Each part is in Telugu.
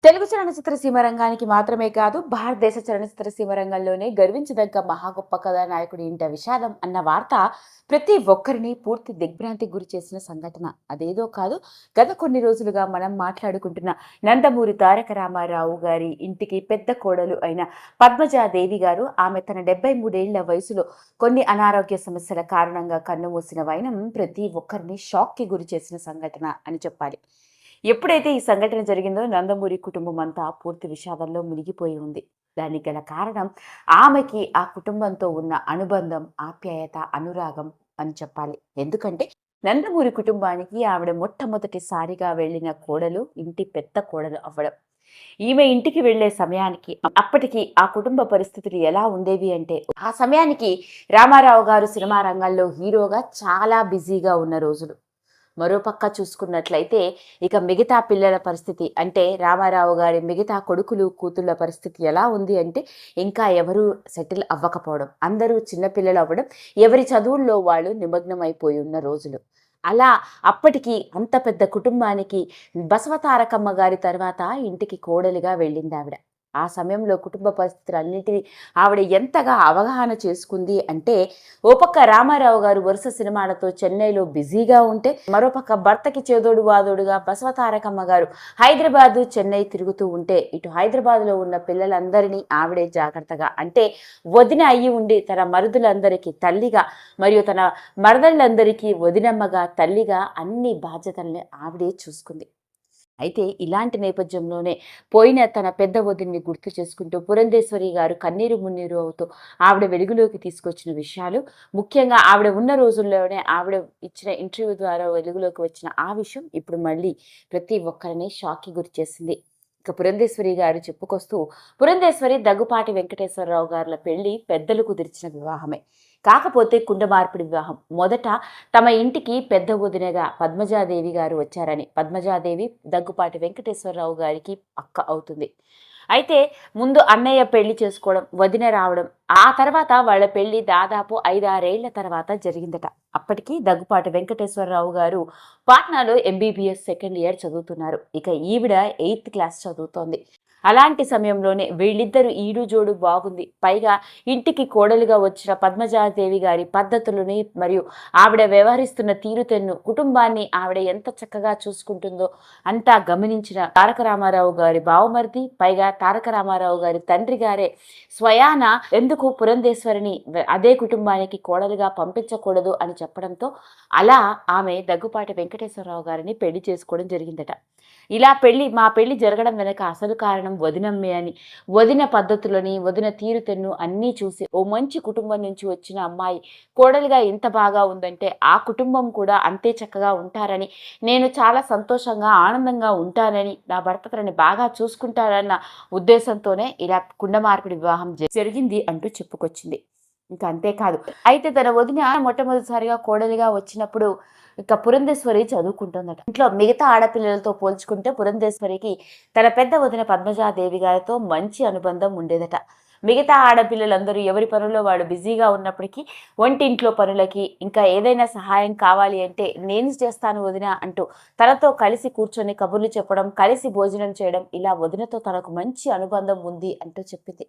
తెలుగు చలనచిత్ర సీమ రంగానికి మాత్రమే కాదు, భారతదేశ చలనచిత్ర సీమ రంగంలోనే గర్వించదగ్గ మహా గొప్ప కథానాయకుడి ఇంట విషాదం అన్న వార్త ప్రతి ఒక్కరిని పూర్తి దిగ్భ్రాంతికి గురి చేసిన సంఘటన. అదేదో కాదు, గత కొన్ని రోజులుగా మనం మాట్లాడుకుంటున్న నందమూరి తారక రామారావు గారి ఇంటికి పెద్ద కోడలు అయిన పద్మజాదేవి గారు ఆమె తన 73 వయసులో కొన్ని అనారోగ్య సమస్యల కారణంగా కన్నుమూసిన వైనం ప్రతి ఒక్కరిని షాక్కి గురి చేసిన సంఘటన అని చెప్పాలి. ఎప్పుడైతే ఈ సంఘటన జరిగిందో నందమూరి కుటుంబం అంతా పూర్తి విషాదంలో మునిగిపోయి ఉంది. దానికి గల కారణం ఆమెకి ఆ కుటుంబంతో ఉన్న అనుబంధం, ఆప్యాయత, అనురాగం అని చెప్పాలి. ఎందుకంటే నందమూరి కుటుంబానికి ఆవిడ మొట్టమొదటిసారిగా వెళ్ళిన కోడలు, ఇంటి పెద్ద కోడలు అవ్వడం. ఈమె ఇంటికి వెళ్ళే సమయానికి అప్పటికి ఆ కుటుంబ పరిస్థితులు ఎలా ఉండేవి అంటే, ఆ సమయానికి రామారావు గారు సినిమా రంగంలో హీరోగా చాలా బిజీగా ఉన్న రోజులు. మరోపక్క చూసుకున్నట్లయితే ఇక మిగతా పిల్లల పరిస్థితి అంటే రామారావు గారి మిగతా కొడుకులు కూతుళ్ళ పరిస్థితి ఎలా ఉంది అంటే, ఇంకా ఎవరు సెటిల్ అవ్వకపోవడం, అందరూ చిన్నపిల్లలు అవ్వడం, ఎవరి చదువుల్లో వాళ్ళు నిమగ్నమైపోయి ఉన్న రోజులు. అలా అప్పటికి అంత పెద్ద కుటుంబానికి బసవతారకమ్మ గారి తర్వాత ఇంటికి కోడలిగా వెళ్ళింది ఆవిడ. ఆ సమయంలో కుటుంబ పరిస్థితులన్నింటినీ ఆవిడ ఎంతగా అవగాహన చేసుకుంది అంటే, ఓ పక్క రామారావు గారు వరుస సినిమాలతో చెన్నైలో బిజీగా ఉంటే, మరోపక్క భర్తకి చేదోడు వాదోడుగా బసవతారకమ్మ గారు హైదరాబాదు చెన్నై తిరుగుతూ ఉంటే, ఇటు హైదరాబాద్లో ఉన్న పిల్లలందరినీ ఆవిడే జాగ్రత్తగా అంటే వదిన అయ్యి ఉండి తన మరుదులందరికీ తల్లిగా, మరియు తన మరదళ్ళందరికీ వదినమ్మగా, తల్లిగా అన్ని బాధ్యతల్ని ఆవిడే చూసుకుంది. అయితే ఇలాంటి నేపథ్యంలోనే పోయిన తన పెద్ద వదిన్ని గుర్తు చేసుకుంటూ పురంధేశ్వరి గారు కన్నీరు మున్నీరు అవుతూ ఆవిడ వెలుగులోకి తీసుకొచ్చిన విషయాలు, ముఖ్యంగా ఆవిడ ఉన్న రోజుల్లోనే ఆవిడ ఇచ్చిన ఇంటర్వ్యూ ద్వారా వెలుగులోకి వచ్చిన ఆ విషయం ఇప్పుడు మళ్ళీ ప్రతి ఒక్కరిని షాక్కి గురి చేసింది. ఇక పురంధేశ్వరి గారు చెప్పుకొస్తూ, పురంధేశ్వరి దగ్గుపాటి వెంకటేశ్వరరావు గారుల పెళ్లి పెద్దలు కుదిర్చిన వివాహమే. కాకపోతే కుండ మార్పిడి వివాహం. మొదట తమ ఇంటికి పెద్ద వదినగా పద్మజాదేవి గారు వచ్చారని, పద్మజాదేవి దగ్గుపాటి వెంకటేశ్వరరావు గారికి అక్క అవుతుంది. అయితే ముందు అన్నయ్య పెళ్లి చేసుకోవడం, వదిన రావడం, ఆ తర్వాత వాళ్ళ పెళ్లి దాదాపు 5-6 ఏళ్ల తర్వాత జరిగిందట. అప్పటికి దగ్గుపాటి వెంకటేశ్వరరావు గారు పాట్నాలో ఎంబీబీఎస్ సెకండ్ ఇయర్ చదువుతున్నారు. ఇక ఈవిడ 8th క్లాస్ చదువుతోంది. అలాంటి సమయంలోనే వీళ్ళిద్దరూ ఈడు జోడు బాగుంది. పైగా ఇంటికి కోడలుగా వచ్చిన పద్మజాదేవి గారి పద్ధతులని మరియు ఆవిడ వ్యవహరిస్తున్న తీరుతెన్ను, కుటుంబాన్ని ఆవిడ ఎంత చక్కగా చూసుకుంటుందో అంతా గమనించిన తారక రామారావు గారి బావమరిది, పైగా తారక రామారావు గారి తండ్రి గారే స్వయాన ఎందుకు పురంధేశ్వరిని అదే కుటుంబానికి కోడలుగా పంపించకూడదు అని చెప్పడంతో అలా ఆమె దగ్గుపాటి వెంకటేశ్వరరావు గారిని పెళ్లి చేసుకోవడం జరిగిందట. ఇలా మా పెళ్లి జరగడం వెనక అసలు కారణం వదినమ్మే అని, వదిన పద్ధతులని, వదిన తీరుతెన్ను అన్నీ చూసి ఓ మంచి కుటుంబం నుంచి వచ్చిన అమ్మాయి కోడలిగా ఎంత బాగా ఉందంటే ఆ కుటుంబం కూడా అంతే చక్కగా ఉంటారని, నేను చాలా సంతోషంగా ఆనందంగా ఉంటానని, నా భర్త తనని బాగా చూసుకుంటారన్న ఉద్దేశంతోనే ఇలా కుండ మార్పిడి వివాహం జరిగింది అంటూ చెప్పుకొచ్చింది. ఇంకా అంతేకాదు, అయితే తన వదిన మొట్టమొదటిసారిగా కోడలిగా వచ్చినప్పుడు ఇక పురంధేశ్వరి చదువుకుంటుందట. ఇంట్లో మిగతా ఆడపిల్లలతో పోల్చుకుంటే పురంధేశ్వరికి తన పెద్ద వదిన పద్మజాదేవి గారితో మంచి అనుబంధం ఉండేదట. మిగతా ఆడపిల్లలందరూ ఎవరి పనుల్లో వాళ్ళు బిజీగా ఉన్నప్పటికీ వంటింట్లో పనులకి, ఇంకా ఏదైనా సహాయం కావాలి అంటే నేను చేస్తాను వదిన అంటూ తనతో కలిసి కూర్చొని కబుర్లు చెప్పడం, కలిసి భోజనం చేయడం, ఇలా వదినతో తనకు మంచి అనుబంధం ఉంది అంటూ చెప్పింది.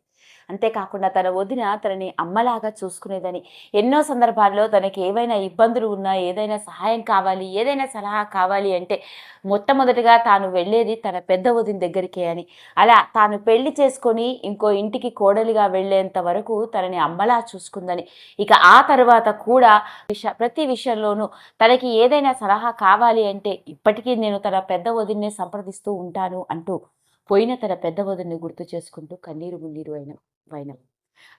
అంతేకాకుండా తన వదిన తనని అమ్మలాగా చూసుకునేదని, ఎన్నో సందర్భాల్లో తనకి ఏవైనా ఇబ్బందులు ఉన్నా, ఏదైనా సహాయం కావాలి, ఏదైనా సలహా కావాలి అంటే మొట్టమొదటిగా తాను వెళ్ళేది తన పెద్ద వదిన దగ్గరికే అని, అలా తాను పెళ్లి చేసుకొని ఇంకో ఇంటికి కోడలిగా వెళ్ళేంత వరకు తనని అమ్మలా చూసుకుందని, ఇక ఆ తర్వాత కూడా ప్రతి విషయంలోనూ తనకి ఏదైనా సలహా కావాలి అంటే ఇప్పటికీ నేను తన పెద్ద వదిన్నే సంప్రదిస్తూ ఉంటాను అంటూ పోయిన తన పెద్ద వదిన్ని గుర్తు చేసుకుంటూ కన్నీరు మున్నీరు వైనం.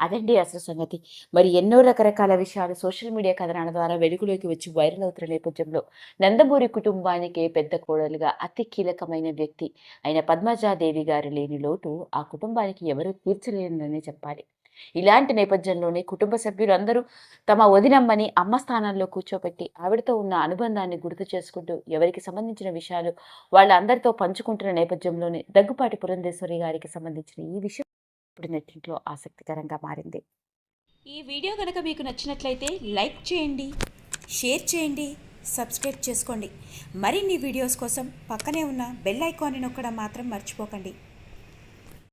అదండి అసలు సంగతి. మరి ఎన్నో రకరకాల విషయాలు సోషల్ మీడియా కథనాల ద్వారా వెలుగులోకి వచ్చి వైరల్ అవుతున్న నేపథ్యంలో నందమూరి కుటుంబానికే పెద్ద కోడలుగా అతి కీలకమైన వ్యక్తి అయిన పద్మజాదేవి గారు లేని లోటు ఆ కుటుంబానికి ఎవరూ తీర్చలేరనే చెప్పాలి. ఇలాంటి నేపథ్యంలోనే కుటుంబ సభ్యులందరూ తమ వదినమ్మని అమ్మ స్థానంలో కూర్చోబెట్టి ఆవిడతో ఉన్న అనుబంధాన్ని గుర్తు చేసుకుంటూ ఎవరికి సంబంధించిన విషయాలు వాళ్ళందరితో పంచుకుంటున్న నేపథ్యంలోనే దగ్గుపాటి పురంధేశ్వరి గారికి సంబంధించిన ఈ విషయం ఇప్పుడు నెట్టింట్లో ఆసక్తికరంగా మారింది. ఈ వీడియో కనుక మీకు నచ్చినట్లయితే లైక్ చేయండి, షేర్ చేయండి, సబ్స్క్రైబ్ చేసుకోండి. మరిన్ని వీడియోస్ కోసం పక్కనే ఉన్న బెల్ ఐకాన్ని నొక్కడం మాత్రం మర్చిపోకండి.